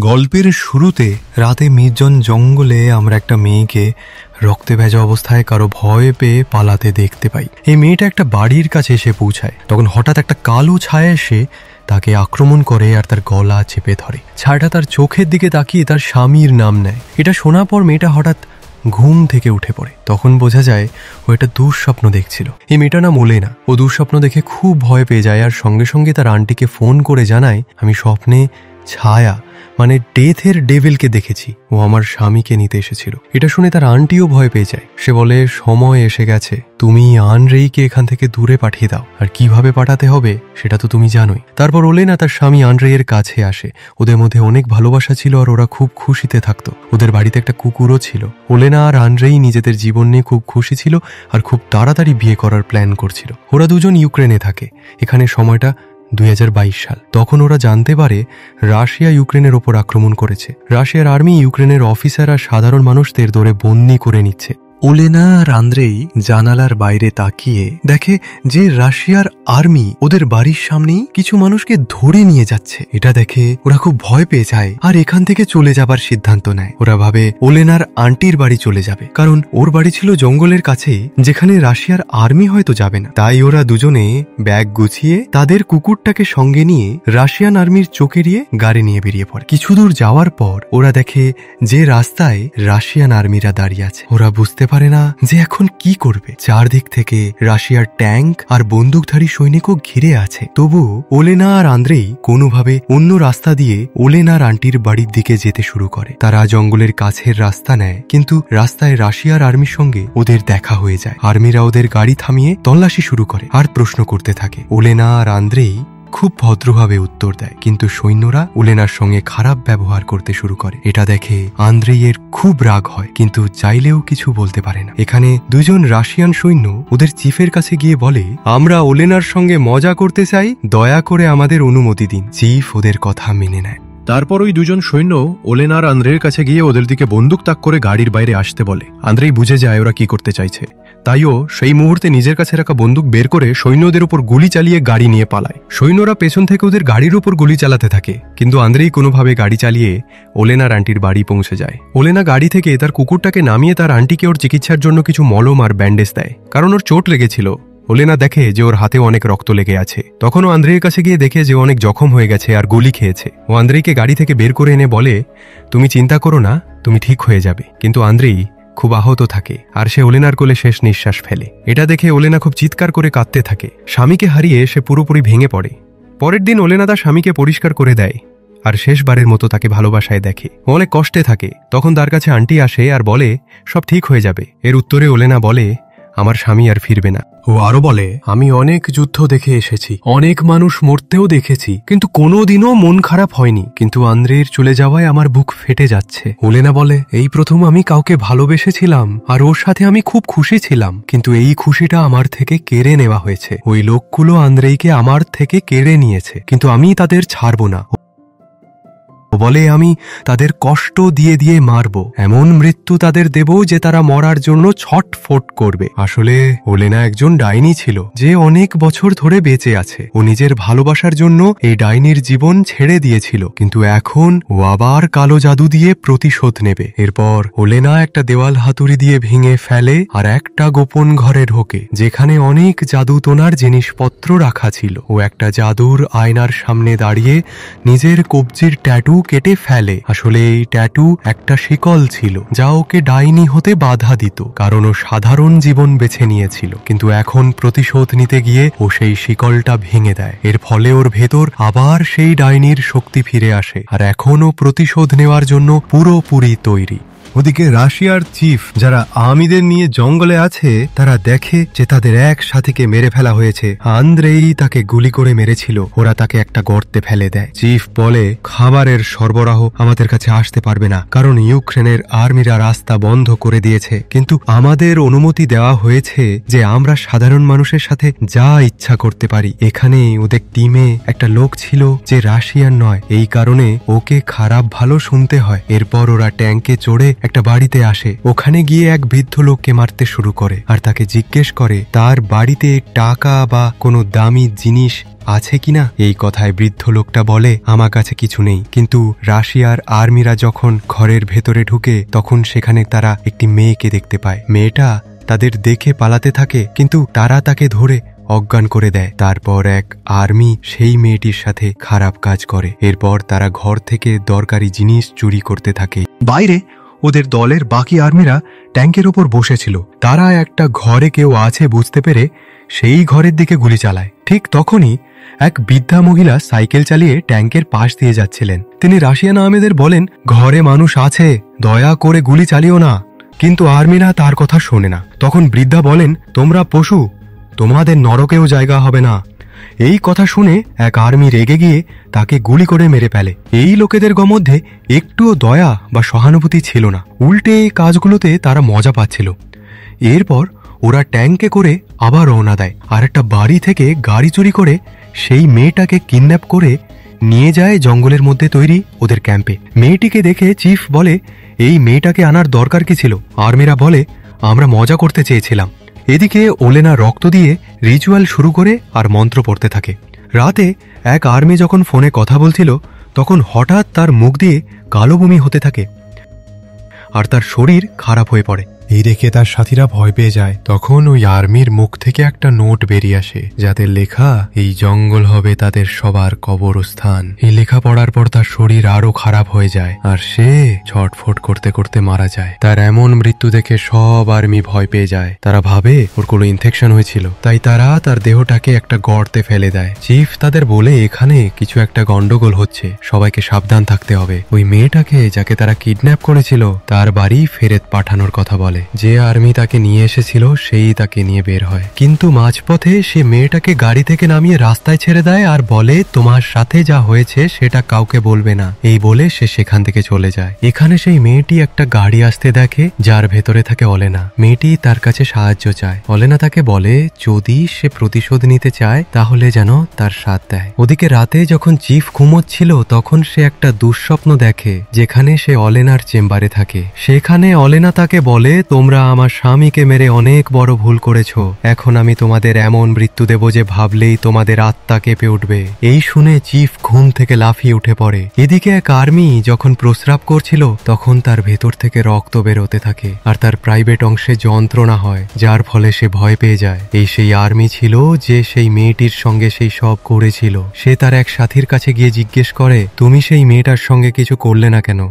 গল্পের শুরুতে রাতে নির্জন জঙ্গলে আমরা একটা মেয়েকে রক্তে ভেজা অবস্থায় কারো ভয় পেয়ে পালাতে দেখতে পাই। এই মেয়েটা একটা বাড়ির কাছে এসে পৌঁছায়। তখন হঠাৎ একটা কালো ছায়া এসে তাকে আক্রমণ করে আর তার গলা চেপে ধরে। ছায়াটা তার চোখের দিকে তাকিয়ে তার স্বামীর নাম নেয়। এটা শোনার পর মেয়েটা হঠাৎ ঘুম থেকে উঠে পড়ে। তখন বোঝা যায় ও একটা দুঃস্বপ্ন দেখছিল। এই মেয়েটা নাম ওলেনা। ও দুঃস্বপ্ন দেখে খুব ভয় পেয়ে যায় আর সঙ্গে সঙ্গে তার আন্টিকে ফোন করে জানায়, আমি স্বপ্নে ছায়া মানে ডেথের ডেভিলকে দেখেছি, ও আমার স্বামীকে নিতে এসেছিল। এটা শুনে তার আন্টিও ভয় পেয়ে যায়। সে বলে, সময় এসে গেছে, তুমি আনরেইকে এখান থেকে দূরে পাঠিয়ে দাও, আর কিভাবে পাঠাতে হবে সেটা তো তুমি জানোই। তারপর ওলেনা তার স্বামী আনরেইয়ের কাছে আসে। ওদের মধ্যে অনেক ভালোবাসা ছিল আর ওরা খুব খুশিতে থাকতো। ওদের বাড়িতে একটা কুকুরও ছিল। ওলেনা আর আনরেই নিজেদের জীবন নিয়ে খুব খুশি ছিল আর খুব তাড়াতাড়ি বিয়ে করার প্ল্যান করছিল। ওরা দুজন ইউক্রেনে থাকে। এখানে সময়টা 2022 সাল। তখন ওরা জানতে পারে রাশিয়া ইউক্রেনের ওপর আক্রমণ করেছে। রাশিয়ার আর্মি ইউক্রেনের অফিসার আর সাধারণ মানুষদের ধরে বন্দী করে নিচ্ছে। ওলেনা আর আন্দ্রেই জানালার বাইরে তাকিয়ে দেখে যে রাশিয়ার আর্মি ওদের বাড়ির সামনেই কিছু মানুষকে ধরে নিয়ে যাচ্ছে। এটা দেখে ওরা খুব ভয় পেয়ে যায় আর এখান থেকে চলে যাবার সিদ্ধান্ত নেয়। ওরা ভাবে ওলেনার আন্টির বাড়ি চলে যাবে, কারণ ওর বাড়ি ছিল জঙ্গলের কাছে, যেখানে রাশিয়ার আর্মি হয়তো যাবে না। তাই ওরা দুজনে ব্যাগ গুছিয়ে তাদের কুকুরটাকে সঙ্গে নিয়ে রাশিয়ান আর্মির চোখ এড়িয়ে গাড়ি নিয়ে বেরিয়ে পড়ে। কিছু দূর যাওয়ার পর ওরা দেখে যে রাস্তায় রাশিয়ান আর্মিরা দাঁড়িয়ে আছে। ওরা বুঝতে পারে না যে এখন কি করবে। চারদিক থেকে রাশিয়ার ট্যাঙ্ক আর বন্দুকধারী সৈনিকও ঘিরে আছে। তবু ওলেনা আর আন্দ্রেই কোনোভাবে অন্য রাস্তা দিয়ে ওলেনার আন্টির বাড়ির দিকে যেতে শুরু করে। তারা জঙ্গলের কাছের রাস্তা নেয়, কিন্তু রাস্তায় রাশিয়ার আর্মির সঙ্গে ওদের দেখা হয়ে যায়। আর্মিরা ওদের গাড়ি থামিয়ে তল্লাশি শুরু করে আর প্রশ্ন করতে থাকে। ওলেনা আর আন্দ্রেই খুব ভদ্রভাবে উত্তর দেয়, কিন্তু সৈন্যরা ওলেনার সঙ্গে খারাপ ব্যবহার করতে শুরু করে। এটা দেখে আন্দ্রেইয়ের খুব রাগ হয়, কিন্তু চাইলেও কিছু বলতে পারে না। এখানে দুজন রাশিয়ান সৈন্য ওদের চিফের কাছে গিয়ে বলে, আমরা ওলেনার সঙ্গে মজা করতে চাই, দয়া করে আমাদের অনুমতি দিন। চিফ ওদের কথা মেনে নেয়। তারপর ওই দুজন সৈন্য ওলেনার আন্দ্রের কাছে গিয়ে ওদের দিকে বন্দুক তাক করে গাড়ির বাইরে আসতে বলে। আন্দ্রেই বুঝে যায় ওরা কি করতে চাইছে। তাইও সেই মুহূর্তে নিজের কাছে রাখা বন্দুক বের করে সৈন্যদের উপর গুলি চালিয়ে গাড়ি নিয়ে পালায়। সৈন্যরা পেছন থেকে ওদের গাড়ির উপর গুলি চালাতে থাকে, কিন্তু আন্দ্রেই কোনোভাবে গাড়ি চালিয়ে ওলেনার আন্টির বাড়ি পৌঁছে যায়। ওলেনা গাড়ি থেকে তার কুকুরটাকে নামিয়ে তার আন্টিকে ওর চিকিৎসার জন্য কিছু মলম আর ব্যান্ডেজ দেয়, কারণ ওর চোট লেগেছিল। ওলেনা দেখে যে ওর হাতে অনেক রক্ত লেগে আছে। তখন ও আন্দ্রেইয়ের কাছে গিয়ে দেখে যে অনেক জখম হয়ে গেছে আর গুলি খেয়েছে। ও আন্দ্রেইকে গাড়ি থেকে বের করে এনে বলে, তুমি চিন্তা করো না, তুমি ঠিক হয়ে যাবে। কিন্তু আন্দ্রেই খুব আহত থাকে আর সে ওলেনার কোলে শেষ নিঃশ্বাস ফেলে। এটা দেখে ওলেনা খুব চিৎকার করে কাঁদতে থাকে। স্বামীকে হারিয়ে সে পুরোপুরি ভেঙে পড়ে। পরের দিন ওলেনা তার স্বামীকে পরিষ্কার করে দেয় আর শেষবারের মতো তাকে ভালোবাসায় দেখে। ও অনেক কষ্টে থাকে। তখন তার কাছে আন্টি আসে আর বলে সব ঠিক হয়ে যাবে। এর উত্তরে ওলেনা বলে, আমার স্বামী আর ফিরবে না। ও আরো বলে, আমি অনেক যুদ্ধ দেখে এসেছি, অনেক মানুষ মরতেও দেখেছি, কিন্তু কোনোদিনও মন খারাপ হয়নি। কিন্তু আন্দ্রের চলে যাওয়ায় আমার বুক ফেটে যাচ্ছে। ওলেনা বলে, এই প্রথম আমি কাউকে ভালোবেসেছিলাম আর ওর সাথে আমি খুব খুশি ছিলাম, কিন্তু এই খুশিটা আমার থেকে কেড়ে নেওয়া হয়েছে। ওই লোকগুলো আন্দ্রেইকে আমার থেকে কেড়ে নিয়েছে, কিন্তু আমি তাদের ছাড়বো না। বলে, আমি তাদের কষ্ট দিয়ে দিয়ে মারব, এমন মৃত্যু তাদের দেব যে তারা মরার জন্য ছটফট করবে। আসলে ওলেনা একজন ডাইনি ছিল যে অনেক বছর ধরে বেঁচে আছে। ও নিজের ভালোবাসার জন্য এই ডাইনির জীবন ছেড়ে দিয়েছিল, কিন্তু এখন ও আবার কালো জাদু দিয়ে প্রতিশোধ নেবে। এরপর ওলেনা একটা দেওয়াল হাতুড়ি দিয়ে ভেঙে ফেলে আর একটা গোপন ঘরে ঢোকে, যেখানে অনেক জাদুটোনার জিনিসপত্র রাখা ছিল। ও একটা জাদুর আয়নার সামনে দাঁড়িয়ে নিজের কবজির ট্যাটু কেটে ফেলে। আসলে এই ট্যাটু একটা শিকল ছিল যা ওকে ডাইনি হতে বাধা দিত, কারণ ও সাধারণ জীবন বেছে নিয়েছিল। কিন্তু এখন প্রতিশোধ নিতে গিয়ে ও সেই শিকলটা ভেঙে দেয়। এর ফলে ওর ভেতর আবার সেই ডাইনির শক্তি ফিরে আসে আর এখনও প্রতিশোধ নেওয়ার জন্য পুরোপুরি তৈরি। ওদিকে রাশিয়ার চিফ যারা আর্মিদের নিয়ে জঙ্গলে আছে, তারা দেখে যে তাদের এক সাথীকে মেরে ফেলা হয়েছে। আন্দ্রেই তাকে গুলি করে মেরেছিল। ওরা তাকে একটা গর্তে ফেলে দেয়। চিফ বলে, খাবারের সরবরাহ আমাদের কাছে আসতে পারবে না, কারণ ইউক্রেনের আর্মিরা রাস্তা বন্ধ করে দিয়েছে, কিন্তু আমাদের অনুমতি দেওয়া হয়েছে যে আমরা সাধারণ মানুষের সাথে যা ইচ্ছা করতে পারি। এখানে ওদের টিমে একটা লোক ছিল যে রাশিয়ান নয়, এই কারণে ওকে খারাপ ভালো শুনতে হয়। এরপর ওরা ট্যাঙ্কে চড়ে একটা বাড়িতে আসে। ওখানে গিয়ে এক বৃদ্ধ লোককে মারতে শুরু করে আর তাকে জিজ্ঞেস করে তার বাড়িতে টাকা বা কোনো দামি জিনিস আছে কিনা। এই কথায় বৃদ্ধ লোকটা বলে, আমার কাছে কিছু নেই। কিন্তু রাশিয়ার আর্মিরা যখন ঘরের ভেতরে ঢুকে তখন সেখানে তারা একটি মেয়েকে দেখতে পায়। মেয়েটা তাদের দেখে পালাতে থাকে, কিন্তু তারা তাকে ধরে অজ্ঞান করে দেয়। তারপর এক আর্মি সেই মেয়েটির সাথে খারাপ কাজ করে। এরপর তারা ঘর থেকে দরকারি জিনিস চুরি করতে থাকে। বাইরে ওদের দলের বাকি আর্মিরা ট্যাঙ্কের ওপর বসেছিল। তারা একটা ঘরে কেউ আছে বুঝতে পেরে সেই ঘরের দিকে গুলি চালায়। ঠিক তখনই এক বৃদ্ধা মহিলা সাইকেল চালিয়ে ট্যাঙ্কের পাশ দিয়ে যাচ্ছিলেন। তিনি রাশিয়ান আর্মিদের বলেন, ঘরে মানুষ আছে, দয়া করে গুলি চালিও না। কিন্তু আর্মিরা তার কথা শোনে না। তখন বৃদ্ধা বলেন, তোমরা পশু, তোমাদের নরকেও জায়গা হবে না। এই কথা শুনে এক আর্মি রেগে গিয়ে তাকে গুলি করে মেরে ফেলে। এই লোকেদের মধ্যে একটুও দয়া বা সহানুভূতি ছিল না, উল্টে এই কাজগুলোতে তারা মজা পাচ্ছিল। এরপর ওরা ট্যাঙ্কে করে আবার রওনা দেয় আর একটা বাড়ি থেকে গাড়ি চুরি করে সেই মেয়েটাকে কিডন্যাপ করে নিয়ে যায় জঙ্গলের মধ্যে তৈরি ওদের ক্যাম্পে। মেয়েটিকে দেখে চিফ বলে, এই মেয়েটাকে আনার দরকার কি ছিল? আর্মিরা বলে, আমরা মজা করতে চেয়েছিলাম। এদিকে ওলেনা রক্ত দিয়ে রিচুয়াল শুরু করে আর মন্ত্র পড়তে থাকে। রাতে এক আর্মি যখন ফোনে কথা বলছিল তখন হঠাৎ তার মুখ দিয়ে কালো বমি হতে থাকে আর তার শরীর খারাপ হয়ে পড়ে। এই দেখে তার সাথীরা ভয় পেয়ে যায়। তখন ওই আর্মির মুখ থেকে একটা নোট বেরিয়ে আসে যাতে লেখা, এই জঙ্গল হবে তাদের সবার কবরস্থান। এই লেখা পড়ার পর তার শরীর আরো খারাপ হয়ে যায় আর সে ছটফট করতে করতে মারা যায়। তার এমন মৃত্যু দেখে সব আর্মি ভয় পেয়ে যায়। তারা ভাবে ওর কোনো ইনফেকশন হয়েছিল, তাই তারা তার দেহটাকে একটা গর্তে ফেলে দেয়। চিফ তাদের বলে, এখানে কিছু একটা গন্ডগোল হচ্ছে, সবাইকে সাবধান থাকতে হবে। ওই মেয়েটাকে যাকে তারা কিডন্যাপ করেছিল তার বাড়ি ফেরত পাঠানোর কথা বলে। যে আর্মি তাকে নিয়ে এসেছিল সেই তাকে নিয়ে বের হয়, কিন্তু মাঝপথে সে মেয়েটাকে গাড়ি থেকে নামিয়ে রাস্তায় ছেড়ে দেয় আর বলে, তোমার সাথে যা হয়েছে সেটা কাউকে বলবে না। এই বলে সে সেখান থেকে চলে যায়। এখানে সেই মেয়েটি একটা গাড়ি আসতে দেখে যার ভেতরে থাকে অলেনা। মেয়েটি তার কাছে সাহায্য চায়। অলেনা তাকে বলে যদি সে প্রতিশোধ নিতে চায় তাহলে যেন তার সাথ দেয়। ওদিকে রাতে যখন চিফ ঘুমোচ্ছিল তখন সে একটা দুঃস্বপ্ন দেখে যেখানে সে অলেনার চেম্বারে থাকে। সেখানে অলেনা তাকে বলে, তোমরা আমার স্বামীকে মেরে অনেক বড় ভুল করেছ। এখন আমি তোমাদের এমন মৃত্যু দেব যে ভাবলেই তোমাদের আত্মা কেঁপে উঠবে। এই শুনে চিফ ঘুম থেকে লাফিয়ে উঠে পড়ে। এদিকে এক আর্মি যখন প্রস্রাব করছিল তখন তার ভেতর থেকে রক্ত বেরোতে থাকে আর তার প্রাইভেট অংশে যন্ত্রণা হয়, যার ফলে সে ভয় পেয়ে যায়। এই সেই আর্মি ছিল যে সেই মেয়েটির সঙ্গে সেই সব করেছিল। সে তার এক সাথীর কাছে গিয়ে জিজ্ঞেস করে, তুমি সেই মেয়েটার সঙ্গে কিছু করলে না কেন?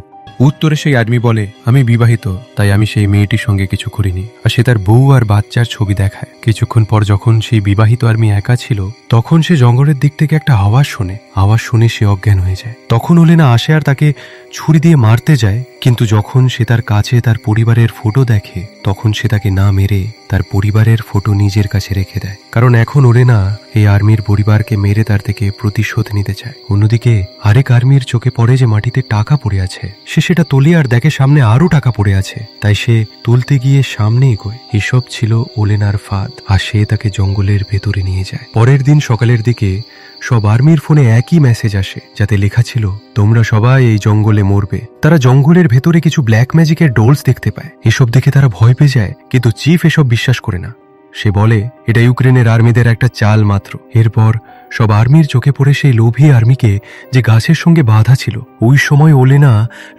উত্তরে সেই আর্মি বলে, আমি বিবাহিত, তাই আমি সেই মেয়েটির সঙ্গে কিছু করিনি। আর সে তার বউ আর বাচ্চার ছবি দেখায়। কিছুক্ষণ পর যখন সেই বিবাহিত আর্মি একা ছিল তখন সে জঙ্গলের দিক থেকে একটা আওয়াজ শোনে। আওয়াজ শুনে সে অজ্ঞান হয়ে যায়। তখন ওলেনা আসে আর তাকে ছুরি দিয়ে মারতে যায়, কিন্তু যখন সে তার কাছে তার পরিবারের ফটো দেখে তখন সে তাকে না মেরে তার পরিবারের ফটো নিজের কাছে রেখে দেয়। কারণ এখন ওলেনা এই আর্মির পরিবারকে মেরে তার থেকে প্রতিশোধ নিতে চায়। অন্যদিকে আরেক আর্মির চোখে পড়ে যে মাটিতে টাকা পড়ে আছে। সে সেটা তোলে আর দেখে সামনে আরো টাকা পড়ে আছে, তাই সে তুলতে গিয়ে সামনে এগোয়। এসব ছিল ওলেনার ফাঁদ আর সে তাকে জঙ্গলের ভেতরে নিয়ে যায়। পরের দিন সকালের দিকে সব আর্মির ফোনে একই মেসেজ আসে যাতে লেখা ছিল, তোমরা সবাই এই জঙ্গলে মরবে। তারা জঙ্গলের ভেতরে কিছু ব্ল্যাক ম্যাজিকের ডলস দেখতে পায়। এসব দেখে তারা ভয় পেয়ে যায়, কিন্তু চিফ এসব বিশ্বাস করে না। সে বলে এটা ইউক্রেনের আর্মিদের একটা চাল মাত্র। এরপর সব আর্মির চোখে পড়ে সেই লোভী আর্মিকে যে গাছের সঙ্গে বাঁধা ছিল। ওই সময় ওলেনা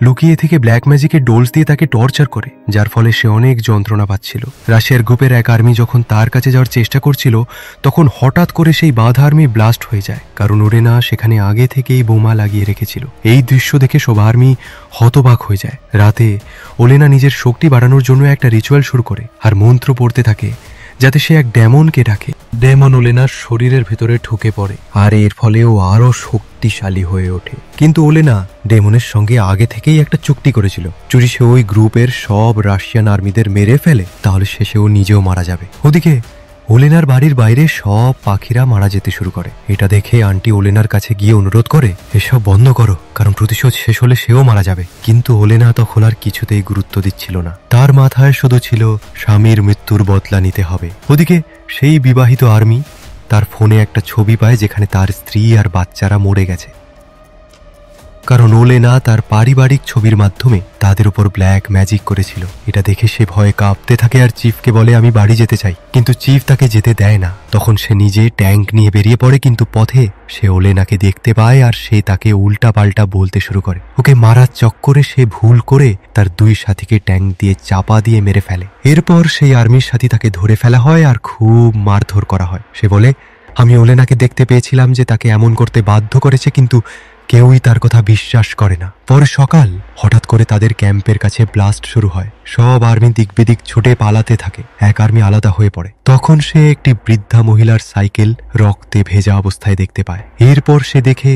লুকিয়ে থেকে ব্ল্যাক ম্যাজিকের ডোলস দিয়ে তাকে টর্চার করে, যার ফলে সে অনেক যন্ত্রণা পাচ্ছিল। রাশিয়ার গ্রুপের এক আর্মি যখন তার কাছে যাওয়ার চেষ্টা করছিল তখন হঠাৎ করে সেই বাঁধা আর্মি ব্লাস্ট হয়ে যায়, কারণ ওলেনা সেখানে আগে থেকেই বোমা লাগিয়ে রেখেছিল। এই দৃশ্য দেখে সব আর্মি হতবাক হয়ে যায়। রাতে ওলেনা নিজের শক্তি বাড়ানোর জন্য একটা রিচুয়াল শুরু করে আর মন্ত্র পড়তে থাকে যাতে সে এক ডেমনকে ডাকে। ডেমন ওলেনার শরীরের ভেতরে ঢুকে পড়ে আর এর ফলে ও আরো শক্তিশালী হয়ে ওঠে। কিন্তু ওলেনা ডেমনের সঙ্গে আগে থেকেই একটা চুক্তি করেছিল, যদি সে ওই গ্রুপের সব রাশিয়ান আর্মিদের মেরে ফেলে তাহলে শেষে ও নিজেও মারা যাবে। ওদিকে ওলেনার বাড়ির বাইরে সব পাখিরা মারা যেতে শুরু করে। এটা দেখে আন্টি ওলেনার কাছে গিয়ে অনুরোধ করে, এসব বন্ধ করো, কারণ প্রতিশোধ শেষ হলে সেও মারা যাবে। কিন্তু ওলেনা তখন আর কিছুতেই গুরুত্ব দিচ্ছিল না। তার মাথায় শুধু ছিল স্বামীর মৃত্যুর বদলা নিতে হবে। ওদিকে সেই বিবাহিত আর্মি তার ফোনে একটা ছবি পায় যেখানে তার স্ত্রী আর বাচ্চারা মরে গেছে। কারণ ওলেনা তার পারিবারিক ছবির মাধ্যমে তাদের উপর ব্ল্যাক ম্যাজিক করেছিল। এটা দেখে সে ভয়ে কাঁপতে থাকে আর চিফকে বলে আমি বাড়ি যেতে চাই, কিন্তু চিফ তাকে যেতে দেয় না। তখন সে নিজে ট্যাঙ্ক নিয়ে বেরিয়ে পড়ে, কিন্তু পথে সে ওলেনাকে দেখতে পায় আর সে তাকে উল্টা পাল্টা বলতে শুরু করে। ওকে মারার চক্করে সে ভুল করে তার 2 সাথীকে ট্যাঙ্ক দিয়ে চাপা দিয়ে মেরে ফেলে। এরপর সেই আর্মির সাথী তাকে ধরে ফেলা হয় আর খুব মারধর করা হয়। সে বলে আমি ওলেনাকে দেখতে পেয়েছিলাম যে তাকে এমন করতে বাধ্য করেছে, কিন্তু কেউই তার কথা বিশ্বাস করে না। পরে সকাল হঠাৎ করে তাদের ক্যাম্পের কাছে ব্লাস্ট শুরু হয়। সব আর্মি দিক বিদিক ছুটে পালাতে থাকে। এক আর্মি আলাদা হয়ে পড়ে। তখন সে একটি বৃদ্ধা মহিলার সাইকেল রক্তে ভেজা অবস্থায় দেখতে পায়। এরপর সে দেখে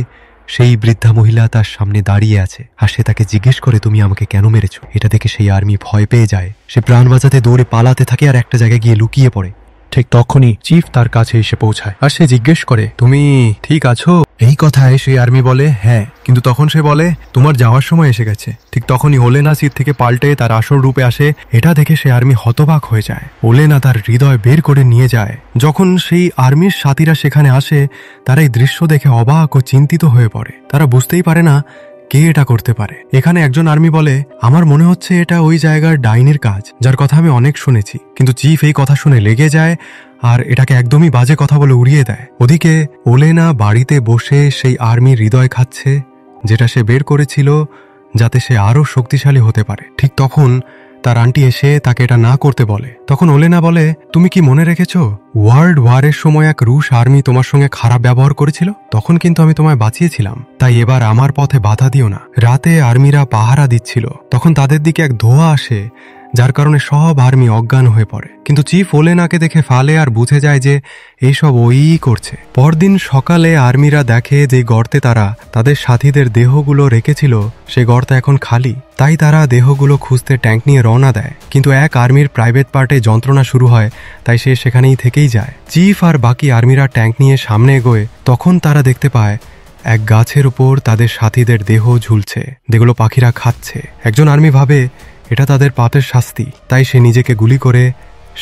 সেই বৃদ্ধা মহিলা তার সামনে দাঁড়িয়ে আছে আর সে তাকে জিজ্ঞেস করে তুমি আমাকে কেন মেরেছো। এটা দেখে সেই আর্মি ভয় পেয়ে যায়। সে প্রাণ বাঁচাতে দৌড়ে পালাতে থাকে আর একটা জায়গায় গিয়ে লুকিয়ে পড়ে। ঠিক তখনই চিফ তার কাছে এসে পৌঁছায় আর সে জিজ্ঞেস করে তুমি ঠিক আছো। এই কথায় সেই আর্মি বলে হ্যাঁ, কিন্তু তখন সে বলে তোমার যাওয়ার সময় এসে গেছে। ঠিক তখনই ওলেনা সিট থেকে পাল্টে তার আসল রূপে আসে। এটা দেখে সে আর্মি হতবাক হয়ে যায়। ওলেনা তার হৃদয় বের করে নিয়ে যায়। যখন সেই আর্মির সাথীরা সেখানে আসে, তারা এই দৃশ্য দেখে অবাক ও চিন্তিত হয়ে পড়ে। তারা বুঝতেই পারে না কে এটা করতে পারে। এখানে একজন আর্মি বলে আমার মনে হচ্ছে এটা ওই জায়গার ডাইনির কাজ, যার কথা আমি অনেক শুনেছি। কিন্তু চিফ এই কথা শুনে লেগে যায় আর এটাকে একদমই বাজে কথা বলে উড়িয়ে দেয়। ওদিকে ওলেনা বাড়িতে বসে সেই আর্মির হৃদয় খাচ্ছে, যেটা সে বের করেছিল যাতে সে আরো শক্তিশালী হতে পারে। ঠিক তখন তার আন্টি এসে তাকে এটা না করতে বলে। তখন ওলেনা বলে তুমি কি মনে রেখেছো ওয়ার্ল্ড ওয়ারের সময় এক রুশ আর্মি তোমার সঙ্গে খারাপ ব্যবহার করেছিল? তখন কিন্তু আমি তোমায় বাঁচিয়েছিলাম। তাই এবার আমার পথে বাধা দিও না। রাতে আর্মিরা পাহারা দিচ্ছিল, তখন তাদের দিকে এক ধোঁয়া আসে, যার কারণে সব আর্মি অজ্ঞান হয়ে পড়ে। কিন্তু চিফ ওলেনাকে দেখে ফালে আর বুঝে যায় যে এইসব ওই করছে। পরদিন সকালে আর্মিরা দেখে যে গর্তে তারা তাদের সাথীদের দেহগুলো রেখেছিল সে গর্ত এখন খালি। তাই তারা দেহগুলো খুঁজতে ট্যাঙ্ক নিয়ে রওনা দেয়। কিন্তু এক আর্মির প্রাইভেট পার্টে যন্ত্রণা শুরু হয়, তাই সে সেখানেই থেকেই যায়। চিফ আর বাকি আর্মিরা ট্যাঙ্ক নিয়ে সামনে এগোয়। তখন তারা দেখতে পায় এক গাছের উপর তাদের সাথীদের দেহ ঝুলছে, যেগুলো পাখিরা খাচ্ছে। একজন আর্মি ভাবে এটা তাদের পাপের শাস্তি, তাই সে নিজেকে গুলি করে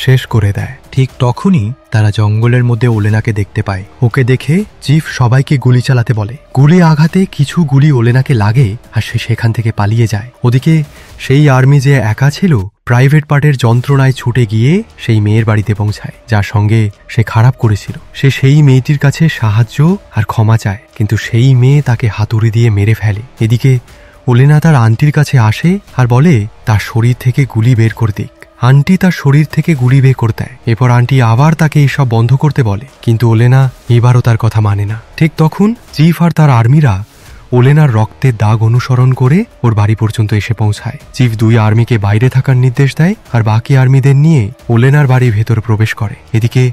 শেষ করে দেয়। ঠিক তখনই তারা জঙ্গলের মধ্যে ওলেনাকে দেখতে পায়। ওকে দেখে চিফ সবাইকে গুলি চালাতে বলে। গুলি আঘাতে কিছু গুলি ওলেনাকে লাগে আর সে সেখান থেকে পালিয়ে যায়। ওদিকে সেই আর্মি যে একা ছিল প্রাইভেট পার্টের যন্ত্রণায় ছুটে গিয়ে সেই মেয়ের বাড়িতে পৌঁছায়, যার সঙ্গে সে খারাপ করেছিল। সে সেই মেয়েটির কাছে সাহায্য আর ক্ষমা চায়, কিন্তু সেই মেয়ে তাকে হাতুড়ি দিয়ে মেরে ফেলে। এদিকে ওলেনা তার আন্টির কাছে আসে আর বলে তার শরীর থেকে গুলি বের করে দিক। আন্টি তার শরীর থেকে গুলি বের করে দেয়। এরপর আন্টি আবার তাকে এইসব বন্ধ করতে বলে, কিন্তু ওলেনা এবারও তার কথা মানে না। ঠিক তখন চিফ আর তার আর্মিরা ওলেনার রক্তের দাগ অনুসরণ করে ওর বাড়ি পর্যন্ত এসে পৌঁছায়। চিফ 2 আর্মিকে বাইরে থাকার নির্দেশ দেয় আর বাকি আর্মিদের নিয়ে ওলেনার বাড়ির ভেতর প্রবেশ করে। এদিকে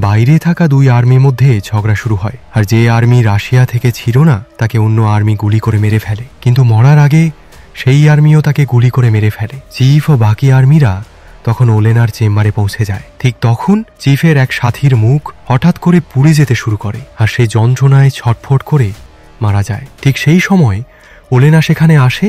বাইরে থাকা 2 আর্মির মধ্যে ঝগড়া শুরু হয়, আর যে আর্মি রাশিয়া থেকে ছিল না তাকে অন্য আর্মি গুলি করে মেরে ফেলে। কিন্তু মরার আগে সেই আর্মিও তাকে গুলি করে মেরে ফেলে। চিফ ও বাকি আর্মিরা তখন ওলেনার চেম্বারে পৌঁছে যায়। ঠিক তখন চিফের এক সাথীর মুখ হঠাৎ করে পুড়ে যেতে শুরু করে আর সে যন্ত্রণায় ছটফট করে মারা যায়। ঠিক সেই সময় ওলেনা সেখানে আসে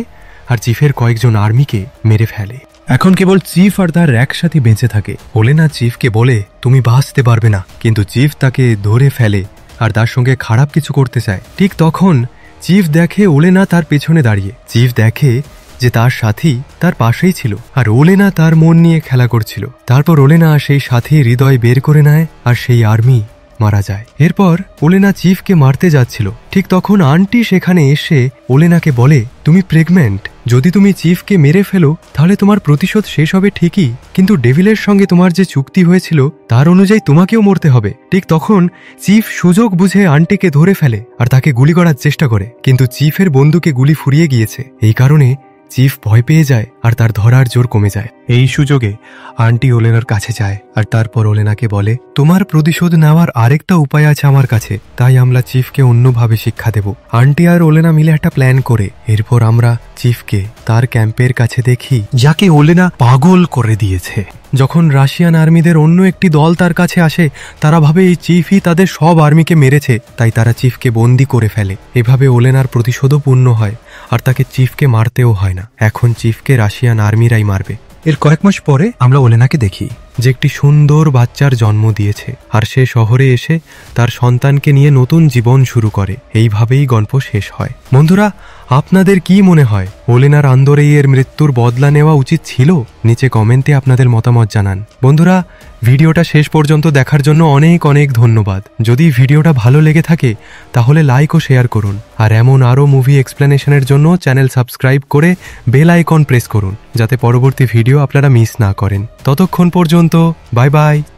আর চিফের কয়েকজন আর্মিকে মেরে ফেলে। এখন কেবল চিফ আর তার এক সাথী বেঁচে থাকে। ওলেনা চিফকে বলে তুমি বাঁচতে পারবে না, কিন্তু চিফ তাকে ধরে ফেলে আর তার সঙ্গে খারাপ কিছু করতে চায়। ঠিক তখন চিফ দেখে ওলেনা তার পেছনে দাঁড়িয়ে। চিফ দেখে যে তার সাথী তার পাশেই ছিল আর ওলেনা তার মন নিয়ে খেলা করছিল। তারপর ওলেনা সেই সাথী হৃদয় বের করে নেয় আর সেই আর্মি মারা যায়। এরপর ওলেনা চিফকে মারতে যাচ্ছিল। ঠিক তখন আন্টি সেখানে এসে ওলেনাকে বলে তুমি প্রেগন্যান্ট, যদি তুমি চিফকে মেরে ফেলো তাহলে তোমার প্রতিশোধ শেষ হবে ঠিকই, কিন্তু ডেভিলের সঙ্গে তোমার যে চুক্তি হয়েছিল তার অনুযায়ী তোমাকেও মরতে হবে। ঠিক তখন চিফ সুযোগ বুঝে আন্টিকে ধরে ফেলে আর তাকে গুলি করার চেষ্টা করে, কিন্তু চিফের বন্দুকে গুলি ফুরিয়ে গিয়েছে। এই কারণে চিফ ভয় পেয়ে যায় আর তার ধরার জোর কমে যায়। এই সুযোগে আন্টি ওলেনার কাছে যায় আর তারপর ওলেনাকে বলে তোমার প্রতিশোধ নেওয়ার আরেকটা উপায় আছে আমার কাছে, তাই আমরা চিফকে অন্যভাবে শিক্ষা দেব। আন্টি আর ওলেনা মিলে একটা প্ল্যান করে। এরপর আমরা চিফকে তার ক্যাম্পের কাছে দেখি, যাকে ওলেনা পাগল করে দিয়েছে। যখন রাশিয়ান আর্মিদের অন্য একটি দল তার কাছে আসে, তারা ভাবে এই চিফই তাদের সব আর্মিকে মেরেছে, তাই তারা চিফকে বন্দি করে ফেলে। এভাবে ওলেনার প্রতিশোধও পূর্ণ হয় আর তাকে চিফকে মারতেও হয় না। এখন চিফকে রাশিয়ান আর্মিরাই মারবে। এর কয়েক মাস পরে আমরা ওলেনাকে দেখি যে একটি সুন্দর বাচ্চার জন্ম দিয়েছে আর সে শহরে এসে তার সন্তানকে নিয়ে নতুন জীবন শুরু করে। এইভাবেই গল্প শেষ হয়। বন্ধুরা, আপনাদের কি মনে হয় ওলেনার আন্দোরেইয়ের মৃত্যুর বদলা নেওয়া উচিত ছিল? নিচে কমেন্টে আপনাদের মতামত জানান। বন্ধুরা, ভিডিওটা শেষ পর্যন্ত দেখার জন্য অনেক অনেক ধন্যবাদ। যদি ভিডিওটা ভালো লেগে থাকে তাহলে লাইক ও শেয়ার করুন, আর এমন আরও মুভি এক্সপ্লেনেশনের জন্য চ্যানেল সাবস্ক্রাইব করে বেল আইকন প্রেস করুন, যাতে পরবর্তী ভিডিও আপনারা মিস না করেন। ততক্ষণ পর্যন্ত বাই বাই।